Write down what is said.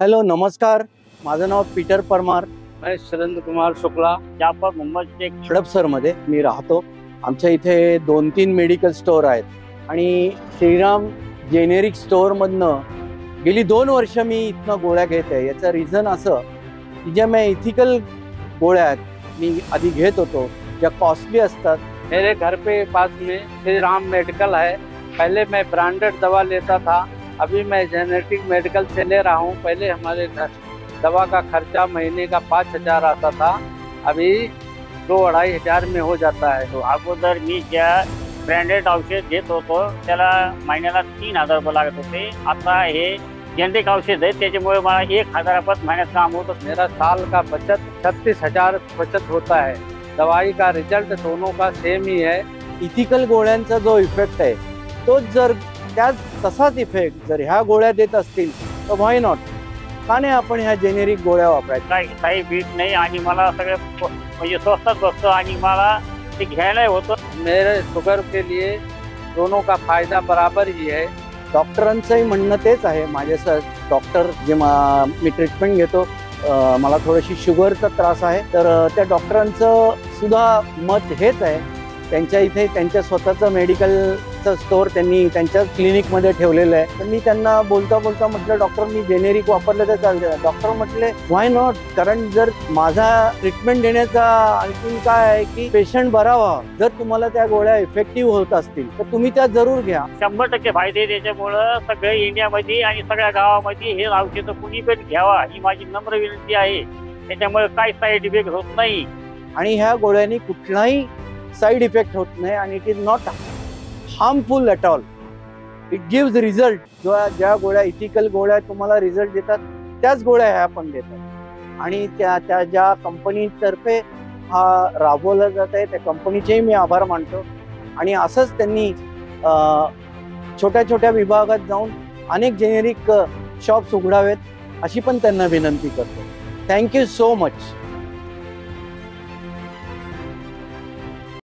Hello नमस्कार, माझं नाव Peter Parmar. मैं सुरेंद्र कुमार शुक्ला जाफर मोहम्मद शेख हडपसरमध्ये मी राहतो. आमच्या इथे 2-3 मेडिकल स्टोअर आहेत आणि श्रीराम जेनेरिक स्टोअरमधनं गेली 2 वर्ष मी इथनं गोळ्या घेत आहे. याचं रिझन असं की ज्या मैं इथिकल गोळ्या मी आधी घेत होतो, ज्या कॉस्टली असतात. मेरे घर पे पास में श्री राम मेडिकल है। पहले मैं ब्रांडेड दवा लेता था, अभी मैं जेनेटिक मेडिकल से ले रहा हूँ। पहले हमारे घर दवा का खर्चा महीने का 5,000 आता था, अभी 2-2.5 हजार में हो जाता है। तो अगोदर मी ज्या ब्रँडेड औषध घेत होतो त्याला महिन्याला 3,000 रुपये लागत होते. आता हे जेनेरिक औषध आहे त्याच्यामुळे मला 1,000 रुपयात महिन्यात काम होतं. मेरा साल का बचत 36,000 बचत होता है। दवाई का रिजल्ट दोनों का सेम ही है। इथिकल गोळ्यांचा जो इफेक्ट आहे तोच जर त्याच तसाच इफेक्ट जर ह्या गोळ्या देत असतील तर व्हाय नॉट, का नाही आपण ह्या जेनेरिक गोळ्या वापरायच्या. काही भीत नाही आणि मला सगळं म्हणजे स्वस्तात बसतं आणि मला ते घ्यायला होतं. मेरे शुगर के लिए दोनों का फायदा बराबर ही है। डॉक्टरांचंही म्हणणं तेच आहे. माझ्यासह डॉक्टर जे मी ट्रीटमेंट घेतो, मला थोडीशी शुगरचा त्रास आहे, तर त्या डॉक्टरांचं सुद्धा मत हेच आहे. त्यांच्या इथे त्यांच्या स्वतःचं मेडिकलचं स्टोअर त्यांनी त्यांच्या क्लिनिकमध्ये ठेवलेलं आहे. तर मी त्यांना बोलता बोलता म्हटलं, डॉक्टर मी जेनेरिक वापरलं तर चालतं. डॉक्टर म्हटले व्हाय नॉट, कारण जर माझा ट्रीटमेंट देण्याचा आणखीन काय आहे की पेशंट बरा व्हावा. जर तुम्हाला त्या गोळ्या इफेक्टिव्ह होत असतील तर तुम्ही त्या जरूर घ्या. 100% फायदे त्याच्यामुळं सगळ्या इंडियामध्ये आणि सगळ्या गावामध्ये हे औषधं कुणी पण घ्यावा ही माझी नम्र विनंती आहे. त्याच्यामुळे काही साईड इफेक्ट होत नाही आणि ह्या गोळ्यांनी कुठलाही साईड इफेक्ट होत नाही आणि it is not harmful at all. It gives result. ज्या गोळ्या इथिकल गोळ्या तुम्हाला रिझल्ट देतात त्याच गोळ्या ह्या पण देतात. आणि त्या ज्या कंपनीतर्फे हा राबवला जात आहे त्या कंपनीचेही मी आभार मानतो. आणि असंच त्यांनी छोट्या छोट्या विभागात जाऊन अनेक जेनेरिक शॉप्स उघडावेत अशी पण त्यांना विनंती करतो. Thank you so much.